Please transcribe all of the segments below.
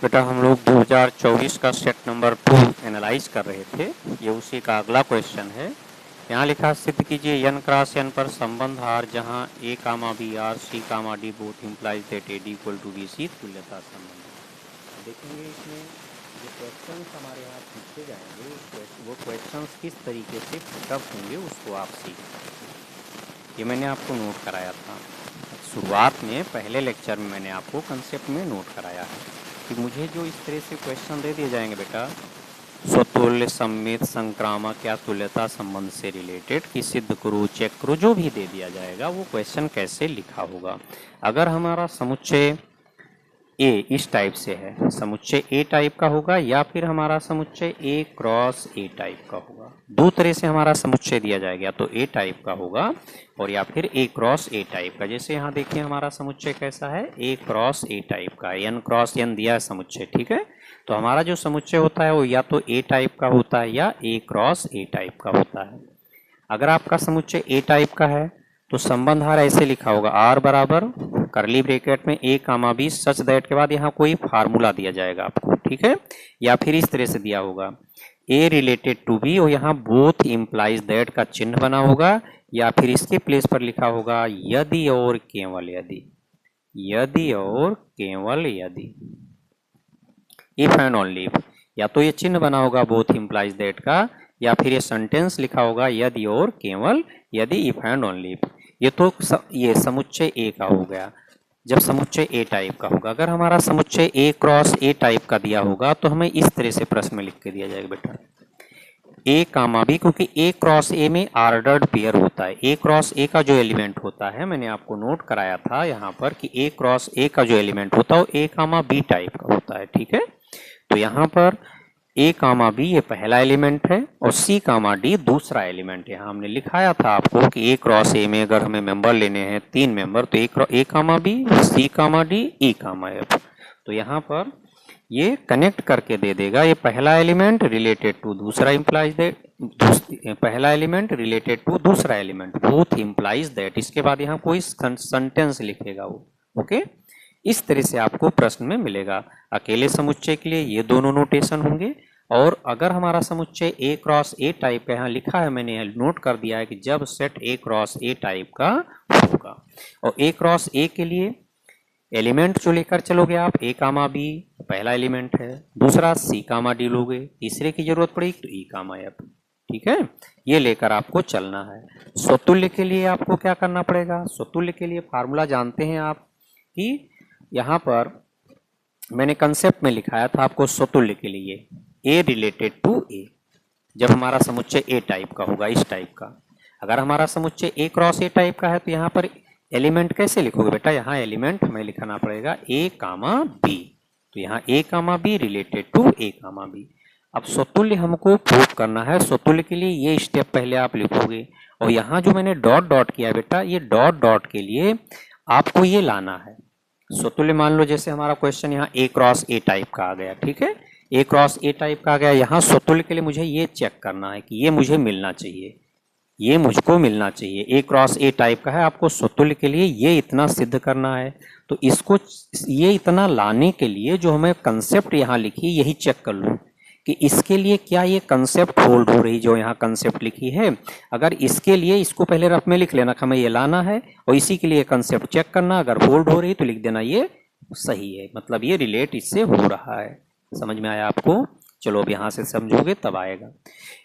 बेटा हम लोग 2024 का सेट नंबर 2 एनालाइज कर रहे थे। ये उसी का अगला क्वेश्चन है। यहाँ लिखा सिद्ध कीजिए n क्रॉस n पर संबंध आर जहाँ a comma B R C comma D both implies that A D equal to B C तुल्यता संबंध। देखेंगे इसमें जो क्वेश्चन हमारे यहाँ पूछे जाएंगे वो क्वेश्चन किस तरीके से पुटअप होंगे उसको आप सीखेंगे। ये मैंने आपको नोट कराया था शुरुआत में, पहले लेक्चर में मैंने आपको कंसेप्ट में नोट कराया है कि मुझे जो इस तरह से क्वेश्चन दे दिए जाएंगे बेटा, स्वतुल्य, सममित, संक्रामक या तुल्यता संबंध से रिलेटेड कि सिद्ध करो, चेक करो, जो भी दे दिया जाएगा वो क्वेश्चन कैसे लिखा होगा। अगर हमारा समुच्चय ए इस टाइप से है, समुच्चय ए टाइप का होगा या फिर हमारा समुच्चय ए क्रॉस ए टाइप का होगा। दो तरह से हमारा समुच्चय दिया जाएगा, तो ए टाइप का होगा और या फिर ए क्रॉस ए टाइप का। जैसे यहाँ देखिए हमारा समुच्चय कैसा है, ए क्रॉस ए टाइप का, एन क्रॉस एन दिया है समुच्चय, ठीक है। तो हमारा जो समुच्चय होता है वो या तो ए टाइप का होता है या ए क्रॉस ए टाइप का होता है। अगर आपका समुच्चय ए टाइप का है तो संबंध आर ऐसे लिखा होगा, आर बराबर करली ब्रैकेट में ए कामा बी सच दैट के बाद यहाँ कोई फार्मूला दिया जाएगा आपको, ठीक है। या फिर इस तरह से दिया होगा ए रिलेटेड टू बी और यहाँ बोथ इम्प्लाइज दैट का चिन्ह बना होगा, या फिर इसके प्लेस पर लिखा होगा यदि और केवल यदि, यदि और केवल यदि, इफ एंड ओनली इफ। या तो ये चिन्ह बना होगा बोथ इम्प्लाइज दैट का, या फिर ये सेंटेंस लिखा होगा यदि और केवल यदि, इफ एंड ओनली इफ। ये तो ये समुच्चय ए का हो गया जब समुच्चय ए टाइप का होगा। अगर हमारा समुच्चय ए क्रॉस ए टाइप का दिया होगा तो हमें इस तरह से प्रश्न में लिख के दिया जाएगा बेटा, ए कामा बी, क्योंकि ए क्रॉस ए में ऑर्डर्ड पेयर होता है। ए क्रॉस ए का जो एलिमेंट होता है, मैंने आपको नोट कराया था यहाँ पर कि ए क्रॉस ए का जो एलिमेंट होता है वो ए कामा बी टाइप का होता है, ठीक है। तो यहाँ पर ए कामा बी ये पहला एलिमेंट है और सी कामा डी दूसरा एलिमेंट है। हमने लिखाया था आपको कि ए क्रॉस ए में अगर हमें मेंबर लेने हैं 3 मेंबर, तो ए कामा बी, सी कामा डी, ई कामा एफ। तो यहाँ पर ये कनेक्ट करके दे देगा, ये पहला एलिमेंट रिलेटेड टू दूसरा इम्प्लाइज दैट, पहला एलिमेंट रिलेटेड टू दूसरा एलिमेंट, बोथ इम्प्लाइज दैट। इसके बाद यहाँ कोई सेंटेंस लिखेगा वो, ओके। इस तरह से आपको प्रश्न में मिलेगा। अकेले समुच्चय के लिए ये दोनों नोटेशन होंगे, और अगर हमारा समुच्चय ए क्रॉस ए टाइप का यहाँ लिखा है, मैंने नोट कर दिया है कि जब set A cross A type का होगा। और ए क्रॉस ए के लिए एलिमेंट जो लेकर चलोगे आप, ए कामा बी पहला एलिमेंट है, दूसरा सी कामा डी लोगे, तीसरे की जरूरत पड़ेगी तो ई कामा एफ, ठीक है। ये लेकर आपको चलना है। स्वतुल्य के लिए आपको क्या करना पड़ेगा, स्वतुल्य के लिए फार्मूला जानते हैं आप कि यहाँ पर मैंने कंसेप्ट में लिखाया था आपको स्वतुल्य के लिए ए रिलेटेड टू ए, जब हमारा समुच्चय ए टाइप का होगा, इस टाइप का। अगर हमारा समुच्चय ए क्रॉस ए टाइप का है तो यहाँ पर एलिमेंट कैसे लिखोगे बेटा, यहाँ एलिमेंट हमें लिखना पड़ेगा ए कामा बी। तो यहाँ A comma B related to A comma B. अब स्वतुल्य हमको प्रूव करना है। स्वतुल्य के लिए ये स्टेप पहले आप लिखोगे, और यहाँ जो मैंने डॉट डॉट किया बेटा, ये डॉट डॉट के लिए आपको ये लाना है स्वतुल्य। मान लो जैसे हमारा क्वेश्चन यहाँ ए क्रॉस ए टाइप का आ गया, ठीक है, ए क्रॉस ए टाइप का आ गया। यहाँ स्वतुल्य के लिए मुझे ये चेक करना है कि ये मुझे मिलना चाहिए, ये मुझको मिलना चाहिए। ए क्रॉस ए टाइप का है, आपको स्वतुल्य के लिए ये इतना सिद्ध करना है। तो इसको ये इतना लाने के लिए जो हमें कंसेप्ट यहाँ लिखी, यही चेक कर लूँ कि इसके लिए क्या ये कंसेप्ट होल्ड हो रही, जो यहाँ कंसेप्ट लिखी है। अगर इसके लिए इसको पहले रफ में लिख लेना, हमें ये लाना है, और इसी के लिए कंसेप्ट चेक करना। अगर होल्ड हो रही तो लिख देना ये सही है, मतलब ये रिलेट इससे हो रहा है। समझ में आया आपको? चलो अब यहाँ से समझोगे तब आएगा।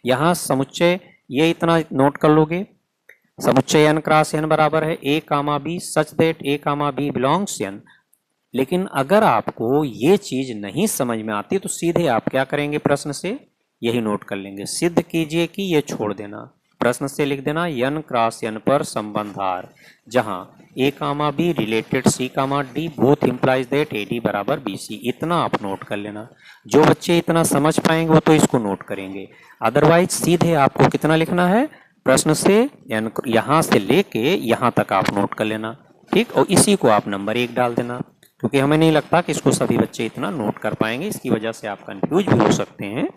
यहाँ समुच्चय ये इतना नोट कर लोगे, समुच्चय एन क्रॉस एन बराबर है A comma B such that A comma B belongs N. लेकिन अगर आपको ये चीज नहीं समझ में आती तो सीधे आप क्या करेंगे, प्रश्न से यही नोट कर लेंगे, सिद्ध कीजिए कि ये छोड़ देना। प्रश्न से लिख देना एन क्रॉस एन पर संबंध आर जहां A comma B related C comma D both implies that A D बराबर बी सी। इतना आप नोट कर लेना। जो बच्चे इतना समझ पाएंगे वो तो इसको नोट करेंगे, अदरवाइज सीधे आपको कितना लिखना है, प्रश्न से एन यहाँ से लेके यहाँ तक आप नोट कर लेना, ठीक। और इसी को आप नंबर 1 डाल देना, क्योंकि हमें नहीं लगता कि इसको सभी बच्चे इतना नोट कर पाएंगे। इसकी वजह से आप कंफ्यूज भी हो सकते हैं।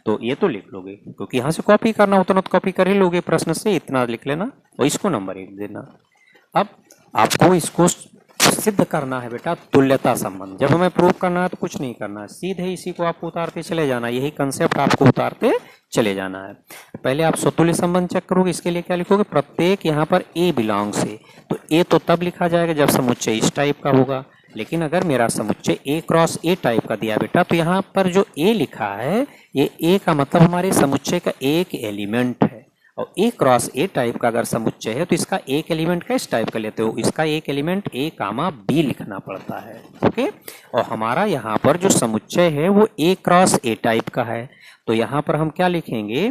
तो ये तो लिख लोगे, क्योंकि यहाँ से कॉपी करना होता ना तो कॉपी कर ही लोगे। प्रश्न से इतना लिख लेना और इसको नंबर 1 देना। अब आपको इसको सिद्ध करना है बेटा तुल्यता संबंध। जब हमें प्रूव करना है तो कुछ नहीं करना है, सीधे इसी को आपको उतारते चले जाना है, यही कंसेप्ट आपको उतारते चले जाना है। पहले आप स्वतुल्य संबंध चेक करोगे, इसके लिए क्या लिखोगे, प्रत्येक यहाँ पर ए बिलोंग्स है, तो ए तो तब लिखा जाएगा जब समुच्चय इस टाइप का होगा। लेकिन अगर मेरा समुच्चय ए क्रॉस ए टाइप का दिया बेटा, तो यहाँ पर जो ए लिखा है ये ए का मतलब हमारे समुच्चय का एक एलिमेंट है, और ए क्रॉस ए टाइप का अगर समुच्चय है तो इसका एक एलिमेंट का इस टाइप का लेते हो, इसका एक एलिमेंट ए कामा बी लिखना पड़ता है। ओके, और हमारा यहाँ पर जो समुच्चय है वो ए क्रॉस ए टाइप का है, तो यहाँ पर हम क्या लिखेंगे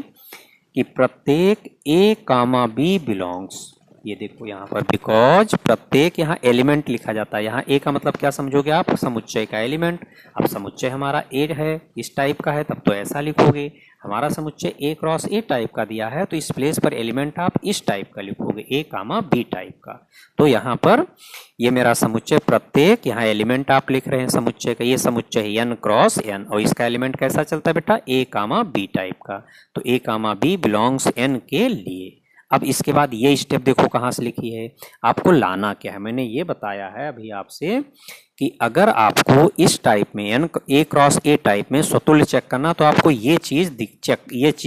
कि प्रत्येक ए कामा बी बिलोंग्स, ये देखो यहाँ पर बिकॉज प्रत्येक यहाँ एलिमेंट लिखा जाता है। यहाँ ए का मतलब क्या समझोगे आप, समुच्चय का एलिमेंट। अब समुच्चय हमारा ए है, इस टाइप का है, तब तो ऐसा लिखोगे। हमारा समुच्चय ए क्रॉस ए टाइप का दिया है, तो इस प्लेस पर एलिमेंट आप इस टाइप का लिखोगे, ए कामा बी टाइप का। तो यहाँ पर ये मेरा समुच्चय प्रत्येक, यहाँ एलिमेंट आप लिख रहे हैं समुच्चय का, ये समुच्चय है एन क्रॉस एन, और इसका एलिमेंट कैसा चलता है बेटा, ए कामा बी टाइप का। तो ए कामा बी बिलोंग्स एन के लिए। अब इसके बाद ये स्टेप देखो कहाँ से लिखी है, आपको लाना क्या है। मैंने ये बताया है अभी आपसे कि अगर आपको इस टाइप में N A cross A type में स्वतुल्य चेक करना, तो आपको ये चीज़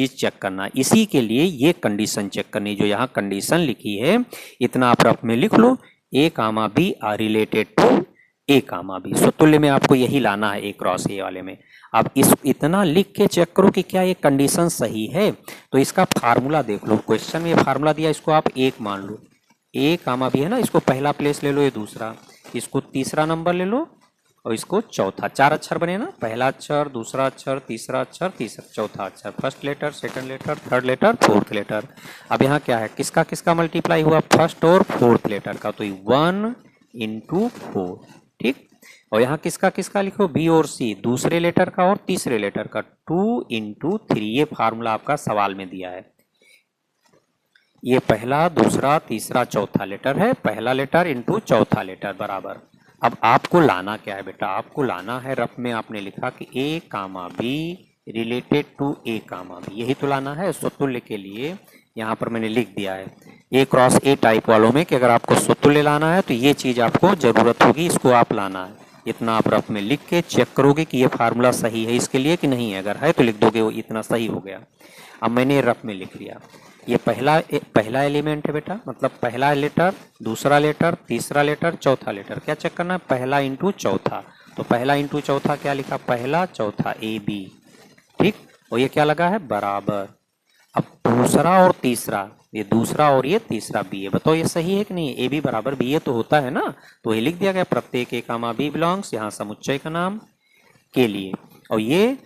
चेक करना। इसी के लिए ये कंडीशन चेक करनी, जो यहाँ कंडीशन लिखी है, इतना आप रफ में लिख लो, A comma B R related to A comma B. स्वतुल्य में आपको यही लाना है ए क्रॉस ए वाले में। अब इस इतना लिख के चेक करो कि क्या ये कंडीशन सही है। तो इसका फार्मूला देख लो, क्वेश्चन में फार्मूला दिया, इसको आप एक मान लो, ए कामा बी है ना, इसको पहला प्लेस ले लो, ये दूसरा, इसको तीसरा नंबर ले लो, और इसको चौथा। चार अक्षर बने ना, पहला अक्षर, दूसरा अक्षर, तीसरा अक्षर, तीसरा चौथा अक्षर, first letter, second letter, third letter, fourth letter. अब यहाँ क्या है, किसका किसका मल्टीप्लाई हुआ, फर्स्ट और फोर्थ लेटर का, तो 1 × 4, ठीक। और यहाँ किसका किसका लिखो, बी और सी, दूसरे लेटर का और तीसरे लेटर का, 2 × 3। ये फार्मूला आपका सवाल में दिया है। ये पहला, दूसरा, तीसरा, चौथा लेटर है, पहला लेटर इंटू चौथा लेटर बराबर। अब आपको लाना क्या है बेटा, आपको लाना है, रफ में आपने लिखा कि A comma B related to A comma B, यही तो लाना है। स्वतुल्य के लिए यहाँ पर मैंने लिख दिया है ए क्रॉस ए टाइप वालों में कि अगर आपको स्वतुल्य लाना है तो ये चीज़ आपको ज़रूरत होगी, इसको आप लाना है। इतना आप रफ में लिख के चेक करोगे कि ये फार्मूला सही है इसके लिए कि नहीं है, अगर है तो लिख दोगे वो इतना सही हो गया। अब मैंने रफ में लिख लिया, ये पहला एलिमेंट है बेटा, मतलब पहला लेटर, दूसरा लेटर, तीसरा लेटर, चौथा लेटर। क्या चेक करना है, पहला इंटू चौथा, तो पहला इंटू चौथा क्या लिखा, पहला चौथा ए बी, ठीक। और ये क्या लगा है, बराबर। अब दूसरा और तीसरा, ये दूसरा और ये तीसरा बी है, बताओ ये सही है कि नहीं, ए बी बराबर बी ए तो होता है ना, तो ये लिख दिया गया प्रत्येक ए कामा बी बिलोंग्स, यहाँ समुच्चय का नाम के लिए। और ये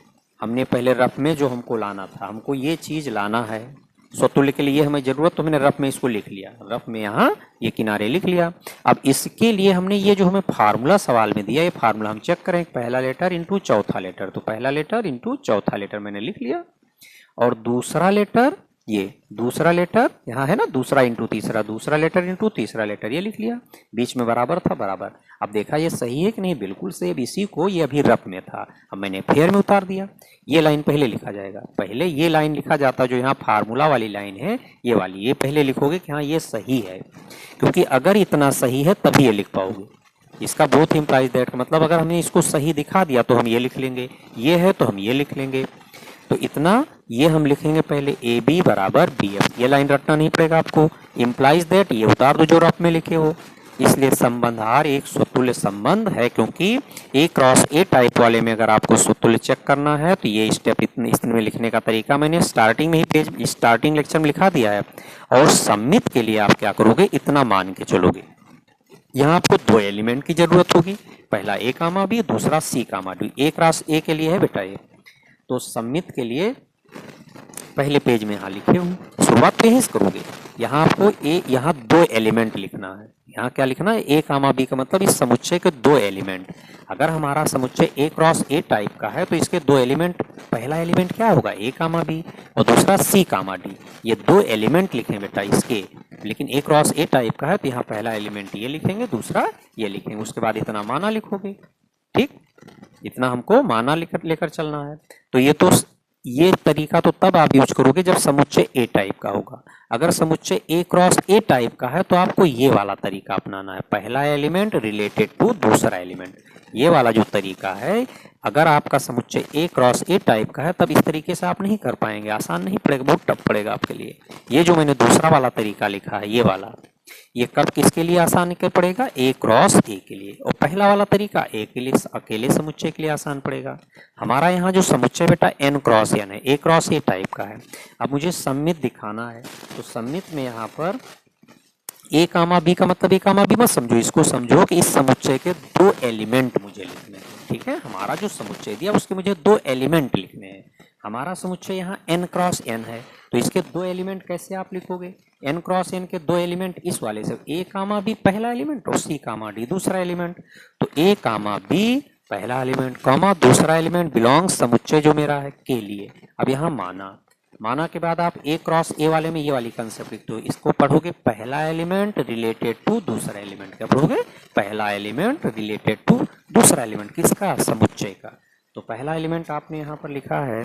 हमने पहले रफ में जो हमको लाना था, हमको ये चीज़ लाना है स्वतुल्य के लिए हमें जरूरत, तो मैंने रफ में इसको लिख लिया, रफ में यहाँ ये किनारे लिख लिया। अब इसके लिए हमने ये जो हमें फार्मूला सवाल में दिया, ये फार्मूला हम चेक करें, पहला लेटर इंटू चौथा लेटर, तो पहला लेटर इंटू चौथा लेटर मैंने लिख लिया, और दूसरा लेटर, ये दूसरा लेटर यहाँ है ना, दूसरा इंटू तीसरा, दूसरा लेटर इंटू तीसरा लेटर, ये लिख लिया, बीच में बराबर था, बराबर। अब देखा ये सही है कि नहीं, बिल्कुल सही। अब इसी को, ये अभी रफ में था, अब मैंने फेयर में उतार दिया। ये लाइन पहले लिखा जाएगा, पहले ये लाइन लिखा जाता, जो यहाँ फार्मूला वाली लाइन है ये वाली, ये पहले लिखोगे कि हाँ ये सही है, क्योंकि अगर इतना सही है तभी ये लिख पाओगे। इसका बोथ इम्प्लाइज दैट का मतलब, अगर हमने इसको सही दिखा दिया तो हम ये लिख लेंगे, ये है तो हम ये लिख लेंगे, तो इतना ये हम लिखेंगे पहले, ए बी बराबर बी एफ। ये लाइन रटना नहीं पड़ेगा आपको, इम्प्लाइज दैट ये उतार दो जो रफ में लिखे हो। इसलिए संबंध आर एक स्वतुल्य संबंध है, क्योंकि ए क्रॉस ए टाइप वाले में अगर आपको स्वतुल्य चेक करना है तो ये स्टेप इसमें लिखने का तरीका मैंने स्टार्टिंग में ही पेज स्टार्टिंग लेक्चर में लिखा दिया है। और सम्मित के लिए आप क्या करोगे, इतना मान के चलोगे। यहाँ आपको दो एलिमेंट की जरूरत होगी, पहला ए कामा बी, दूसरा सी कामा डी। ए क्रॉस ए के लिए है बेटा ये, तो सम्मित के लिए पहले पेज में यहाँ लिखे हूँ, शुरुआत तो यहीं से करोगे। यहाँ आपको यहाँ दो एलिमेंट लिखना है। यहाँ क्या लिखना है, ए कामा बी का मतलब इस समुच्चय के दो एलिमेंट। अगर हमारा समुच्चय ए क्रॉस ए टाइप का है तो इसके दो एलिमेंट, पहला एलिमेंट क्या होगा, ए कामा बी, और दूसरा सी कामा डी। ये दो एलिमेंट लिखें बेटा इसके, लेकिन ए क्रॉस ए टाइप का है तो यहाँ पहला एलिमेंट ये लिखेंगे, दूसरा ये लिखेंगे, उसके बाद इतना माना लिखोगे, ठीक। इतना हमको माना लेकर चलना है। तो ये तो ये तरीका तो तब आप यूज करोगे जब समुच्चय ए टाइप का होगा। अगर समुच्चय ए क्रॉस ए टाइप का है तो आपको ये वाला तरीका अपनाना है, पहला एलिमेंट रिलेटेड टू दूसरा एलिमेंट। ये वाला जो तरीका है, अगर आपका समुच्चय ए क्रॉस ए टाइप का है तब इस तरीके से आप नहीं कर पाएंगे, आसान नहीं पड़ेगा, बहुत टफ पड़ेगा आपके लिए। ये जो मैंने दूसरा वाला तरीका लिखा है, ये वाला, ये कब किसके लिए आसान निकल पड़ेगा, ए क्रॉस ए के लिए। और पहला वाला तरीका ए के लिए, अकेले समुच्चय के लिए आसान पड़ेगा। हमारा यहाँ जो समुच्चय बेटा एन क्रॉस एन है, ए क्रॉस ए टाइप का है। अब मुझे सममित दिखाना है, तो सममित में यहाँ पर ए कामा बी का मतलब ए कामा बी मत समझो, इसको समझो कि इस समुच्चय के दो एलिमेंट मुझे लिखने हैं। ठीक है, हमारा जो समुच्चय दिया उसके मुझे दो एलिमेंट लिखने हैं। हमारा समुच्चय यहाँ एन क्रॉस एन है, तो इसके दो एलिमेंट कैसे आप लिखोगे, एन क्रॉस एन के दो एलिमेंट इस वाले से, ए कामा बी पहला एलिमेंट और सी कामा डी दूसरा एलिमेंट। तो ए कामा बी पहला एलिमेंट कॉमा दूसरा एलिमेंट बिलोंग्स समुच्चय जो मेरा है के लिए। अब यहाँ माना के बाद आप ए क्रॉस ए वाले में ये वाली कंसेप्ट लिखते हो, इसको पढ़ोगे पहला एलिमेंट रिलेटेड टू दूसरा एलिमेंट। क्या पढ़ोगे, पहला एलिमेंट रिलेटेड टू दूसरा एलिमेंट, किसका, समुच्चय का। तो पहला एलिमेंट आपने यहाँ पर लिखा है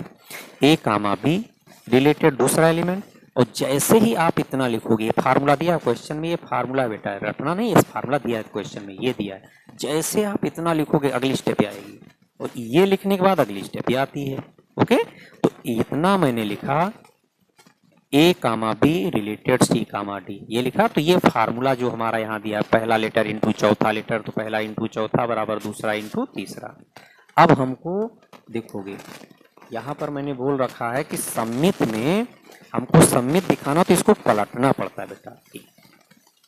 ए कामा बी रिलेटेड दूसरा एलिमेंट। और जैसे ही आप इतना लिखोगे, ये फार्मूला दिया क्वेश्चन में, ये फार्मूला बेटा है, रटना नहीं, इस फार्मूला दिया है क्वेश्चन में, ये दिया है। जैसे आप इतना लिखोगे अगली स्टेप आएगी, और ये लिखने के बाद अगली स्टेप ये आती है। ओके, तो इतना मैंने लिखा A comma B related C comma D, ये लिखा। तो ये फार्मूला जो हमारा यहाँ दिया है, पहला लेटर इंटू चौथा लेटर, तो पहला इंटू चौथा बराबर दूसरा इंटू तीसरा। अब हमको देखोगे यहाँ पर मैंने बोल रखा है कि सममित में हमको सममित दिखाना, तो इसको पलटना पड़ता है बेटा,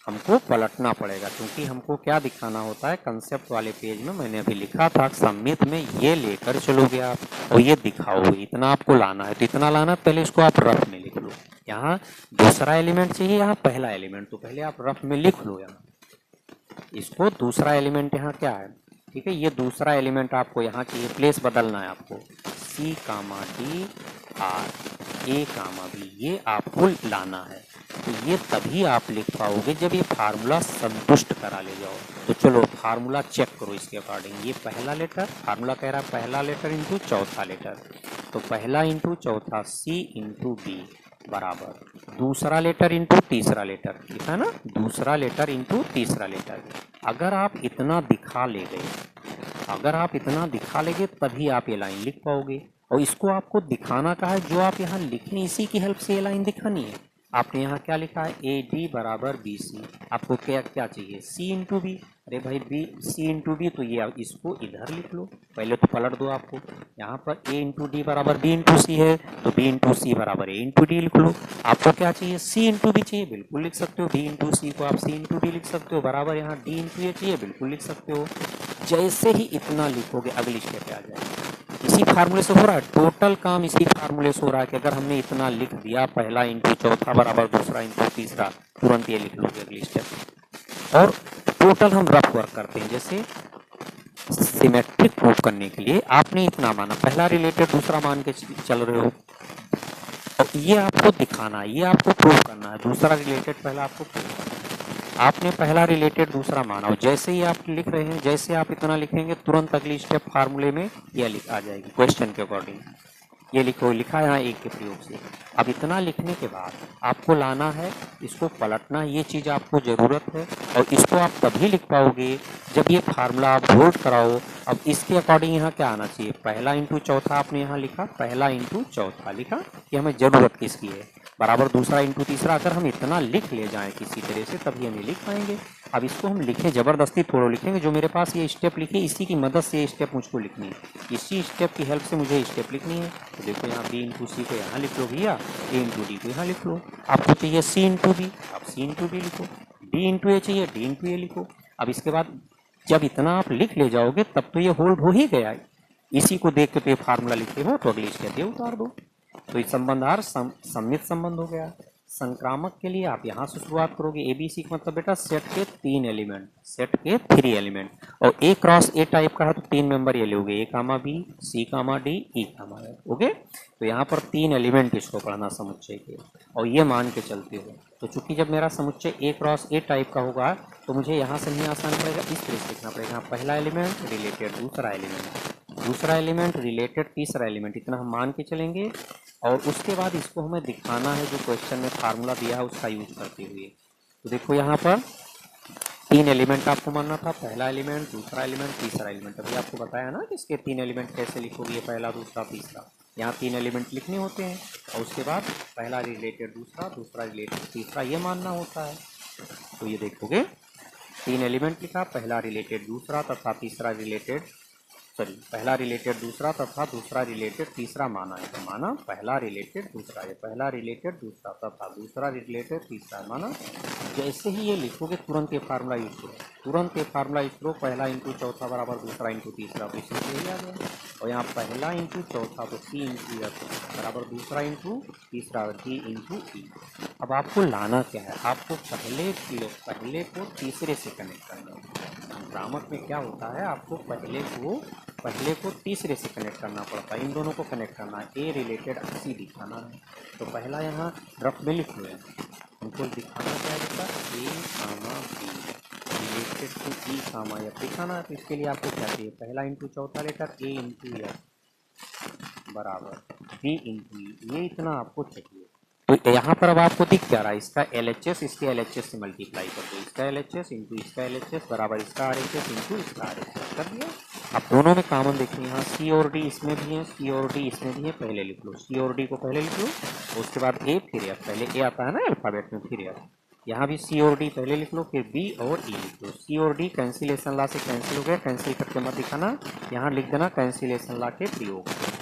हमको पलटना पड़ेगा, क्योंकि हमको क्या दिखाना होता है, कंसेप्ट वाले पेज में मैंने अभी लिखा था सममित में ये लेकर चलोगे आप और ये दिखाओगे, इतना आपको लाना है। तो इतना लाना, पहले इसको आप रफ में लिख लो। यहाँ दूसरा एलिमेंट चाहिए, यहाँ पहला एलिमेंट, तो पहले आप रफ में लिख लो यहाँ इसको। दूसरा एलिमेंट यहाँ क्या है, ठीक है, ये दूसरा एलिमेंट आपको यहाँ चाहिए, प्लेस बदलना है आपको, सी comma D R A comma B, ये आपको लाना है। तो ये तभी आप लिख पाओगे जब ये फार्मूला संतुष्ट करा ले जाओ। तो चलो फार्मूला चेक करो इसके अकॉर्डिंग। ये पहला लेटर, फार्मूला कह रहा है पहला लेटर इंटू चौथा लेटर, तो पहला इंटू चौथा सी इंटू बी बराबर दूसरा लेटर इंटू तीसरा लेटर, लिखा है ना, दूसरा लेटर इंटू तीसरा लेटर। अगर आप इतना दिखा ले गए, अगर आप इतना दिखा लेंगे तभी आप ये लाइन लिख पाओगे। और इसको आपको दिखाना का है, जो आप यहाँ लिखें इसी की हेल्प से ये लाइन दिखानी है। आपने यहाँ क्या लिखा है, ए डी बराबर बी सी, आपको क्या क्या चाहिए, सी इंटू बी। अरे भाई बी सी इंटू बी, तो ये इसको इधर लिख लो, पहले तो पलट दो आपको। यहाँ पर ए इंटू डी बराबर बी इंटू सी है, तो बी इंटू सी बराबर ए इंटू डी लिख लो। आपको क्या चाहिए, सी इंटू बी चाहिए, बिल्कुल लिख सकते हो, बी इंटू सी को आप सी इंटू डी लिख सकते हो, बराबर यहाँ डी इंटू ए चाहिए, बिल्कुल लिख सकते हो। जैसे ही इतना लिखोगे अगली स्टेप आ जाएगी। इसी फार्मूले से हो रहा है, टोटल काम इसी फार्मूले से हो रहा है कि अगर हमने इतना लिख दिया, पहला इंटू चौथा बराबर दूसरा इंटू तीसरा, तुरंत ये लिख लोगे अगली स्टेप। और टोटल हम रफ वर्क करते हैं, जैसे सिमेट्रिक प्रूफ करने के लिए आपने इतना माना, पहला रिलेटेड दूसरा मान के चल रहे हो, और ये आपको दिखाना है, ये आपको प्रूफ करना है, दूसरा रिलेटेड पहला आपको प्रूफ करना है। आपने पहला रिलेटेड दूसरा माना, और जैसे ही आप लिख रहे हैं, जैसे आप इतना लिखेंगे तुरंत अगली स्टेप फार्मूले में ये लिख आ जाएगी, क्वेश्चन के अकॉर्डिंग ये लिखो, लिखा है यहाँ एक के प्रयोग से। अब इतना लिखने के बाद आपको लाना है, इसको पलटना, ये चीज़ आपको ज़रूरत है, और इसको आप तभी लिख पाओगे जब ये फार्मूला आप बोल्ड कराओ। अब इसके अकॉर्डिंग यहाँ क्या आना चाहिए, पहला इंटू चौथा आपने यहाँ लिखा, पहला इंटू चौथा लिखा कि हमें ज़रूरत किसकी है, बराबर दूसरा इंटू तीसरा। अगर हम इतना लिख ले जाएं किसी तरह से तभी हम ये लिख पाएंगे। अब इसको हम लिखें, ज़बरदस्ती थोड़ा लिखेंगे, जो मेरे पास ये स्टेप लिखे इसी की मदद से ये स्टेप मुझको लिखनी है, इसी स्टेप की हेल्प से मुझे स्टेप लिखनी है। तो देखो यहाँ बी इंटू सी को यहाँ लिख लो भैया, ए इंटू डी को यहाँ लिख लो। आपको चाहिए सी इंटू बी, आप सी इंटू बी लिखो, डी इंटू ए चाहिए, डी इंटू ए लिखो। अब इसके बाद जब इतना आप लिख ले जाओगे तब तो ये होल्ड हो ही गया है, इसी को देख के तो ये फार्मूला लिखते हो, तो अगली स्टेप ये उतार दो। तो ये संबंधार सममित संबंध हो गया। संक्रामक के लिए आप यहाँ से शुरुआत करोगे, ए बी सी का मतलब बेटा सेट के 3 एलिमेंट, सेट के 3 एलिमेंट, और ए क्रॉस ए टाइप का है तो 3 मेंबर ये लोगे, ए कामा बी, सी कामा डी, ई कामा ए। ओके, तो यहाँ पर 3 एलिमेंट इसको पढ़ना समुच्चय के, और ये मान के चलते हो। तो चूंकि जब मेरा समुच्चय ए क्रॉस ए टाइप का होगा तो मुझे यहाँ से नहीं आसान पड़ेगा, इस तरह से लिखना पड़ेगा, पहला एलिमेंट रिलेटेड दूसरा एलिमेंट, दूसरा एलिमेंट रिलेटेड तीसरा एलिमेंट, इतना हम मान के चलेंगे। और उसके बाद इसको हमें दिखाना है जो क्वेश्चन में फार्मूला दिया है उसका यूज करते हुए। तो देखो यहाँ पर 3 एलिमेंट आपको मानना था, पहला एलिमेंट, दूसरा एलिमेंट, तीसरा एलिमेंट। अभी आपको बताया ना कि इसके 3 एलिमेंट कैसे लिखोगे, पहला, दूसरा, तीसरा। यहाँ 3 एलिमेंट लिखने होते हैं और उसके बाद पहला रिलेटेड दूसरा, दूसरा रिलेटेड तीसरा, ये मानना होता है। तो ये देखोगे 3 एलिमेंट लिखा, पहला रिलेटेड दूसरा तथा तीसरा रिलेटेड, पहला रिलेटेड दूसरा तथा दूसरा रिलेटेड तीसरा माना है। तो माना पहला रिलेटेड दूसरा, ये पहला रिलेटेड दूसरा तथा दूसरा रिलेटेड तीसरा माना। जैसे ही ये लिखोगे तुरंत ये फार्मूला यूज करो, तुरंत ये फार्मूला यूज करो, पहला इंटू चौथा बराबर दूसरा इंटू तीसरा, तो इसमें यही आ गया। और यहाँ पहला इंटू चौथा तो सी इंटू एफ बराबर दूसरा इंटू तीसरा डी इंटू ई। अब आपको लाना क्या है, आपको पहले को तीसरे से कनेक्ट करना है। ग्रामर में क्या होता है, आपको पहले को तीसरे से कनेक्ट करना पड़ता है, इन दोनों को कनेक्ट करना है, ए रिलेटेड सी दिखाना है। तो पहला यहाँ रफ में लिख लो, हमको दिखाना क्या है बेटा, A comma B related to E comma F दिखाना है। तो इसके लिए आपको क्या चाहिए, पहला इंटू चौथा लेटर ए इंटू एफ बराबर बी इंटू ई, ये इतना आपको चाहिए। तो यहाँ पर अब आपको दिख क्या रहा है, इसका LHS इसके LHS से मल्टीप्लाई कर दो, इसका LHS इंटू इसका LHS बराबर इसका RHS इंटू इसका RHS कर दिया। अब दोनों में कॉमन देखिए, यहाँ C और D इसमें भी है, C और D इसमें भी है, पहले लिख लो C और D को पहले लिख लो, उसके बाद A फिर F, पहले A आता है ना अल्फ़ाबेट में फिर F। यहाँ भी C और D पहले लिख लो, फिर B और E लिख लो। C और D कैंसिलेशन लॉ से कैंसिल हो गया, कैंसिल करके मत दिखाना, यहाँ लिख देना कैंसिलेशन लॉ के प्रयोग से।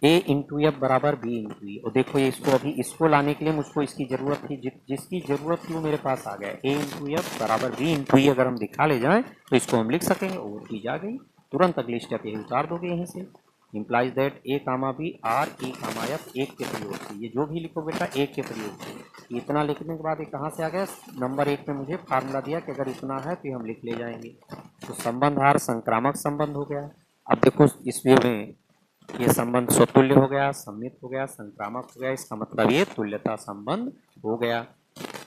A इंटू एफ बराबर बी इंटू ई। और देखो ये इसको अभी इसको लाने के लिए मुझको इसकी ज़रूरत थी, जिसकी ज़रूरत थी वो मेरे पास आ गया। A इंटू एफ बराबर बी इंटू ई अगर हम दिखा ले जाएँ तो इसको हम लिख सकेंगे, और चीज़ आ गई। तुरंत अगली स्टेप यही उतार दोगे यहीं से, implies that A comma B R E comma F एक के प्रयोग से। ये जो भी लिखो बेटा एक के प्रयोग से। इतना लिखने के बाद ये कहाँ से आ गया, नंबर 1 में मुझे फार्मूला दिया कि अगर इतना है तो हम लिख ले जाएंगे। तो संबंध आर संक्रामक संबंध हो गया। अब देखो इस वे में ये संबंध स्वतुल्य हो गया, सम्मित हो गया, संक्रामक हो गया, इसका मतलब ये तुल्यता संबंध हो गया।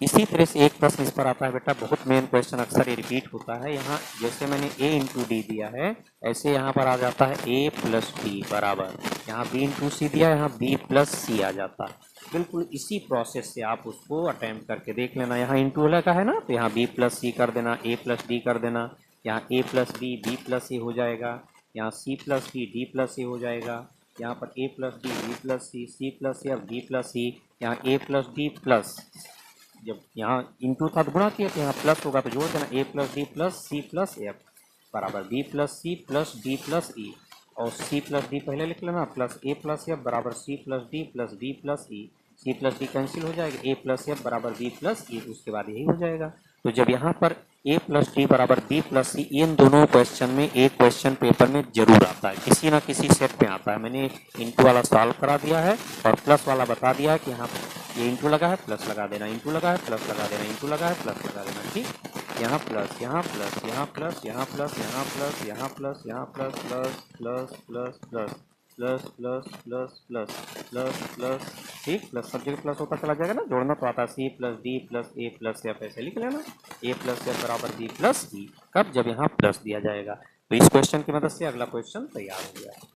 इसी तरह से एक प्रश्न इस पर आता है बेटा, बहुत मेन क्वेश्चन अक्सर ये रिपीट होता है। यहाँ जैसे मैंने a इंटू डी दिया है, ऐसे यहाँ पर आ जाता है a प्लस डी बराबर, यहाँ b इंटू सी दिया, यहाँ b प्लस सी आ जाता है। बिल्कुल इसी प्रोसेस से आप उसको अटेम्प्ट करके देख लेना। यहाँ इंटू लगा है ना, तो यहाँ b प्लस सी कर देना, a प्लस डी कर देना, यहाँ a plus b plus A हो जाएगा, यहाँ c plus D D plus A हो जाएगा, यहाँ पर a plus D B plus C, C plus F D plus C, यहाँ a प्लस डी प्लस, जब यहाँ इंटू था तो गुणा किया तो यहाँ प्लस होगा तो जोड़ देना, a plus D plus C plus F बराबर b plus C plus D plus E. और c प्लस डी पहले लिख लेना, प्लस a प्लस एफ बराबर c plus D plus b plus E. c plus D cancel हो जाएगा, a plus F बराबर b plus E, उसके बाद यही हो जाएगा। तो जब यहाँ पर a प्लस डी बराबर b प्लस सी, इन दोनों क्वेश्चन में एक क्वेश्चन पेपर में जरूर आता है, किसी ना किसी सेट में आता है। मैंने इंटू वाला सॉल्व करा दिया है और प्लस वाला बता दिया है कि यहाँ ये इंटू लगा है प्लस लगा देना, इंटू लगा है प्लस लगा देना, इंटू लगा है प्लस लगा देना। ठीक, यहाँ प्लस, यहाँ प्लस, यहाँ प्लस, यहाँ प्लस, यहाँ प्लस, यहाँ प्लस, यहाँ plus, plus plus plus plus plus plus plus plus plus plus, ठीक, प्लस सब जगह प्लस होता चला जाएगा ना, जोड़ना तो आता है सी प्लस डी प्लस ए प्लस एफ, ऐसे लिख लेना, ए प्लस एफ बराबर बी प्लस ई। कब, जब यहाँ प्लस दिया जाएगा। तो इस क्वेश्चन की मदद से अगला क्वेश्चन तैयार हो गया।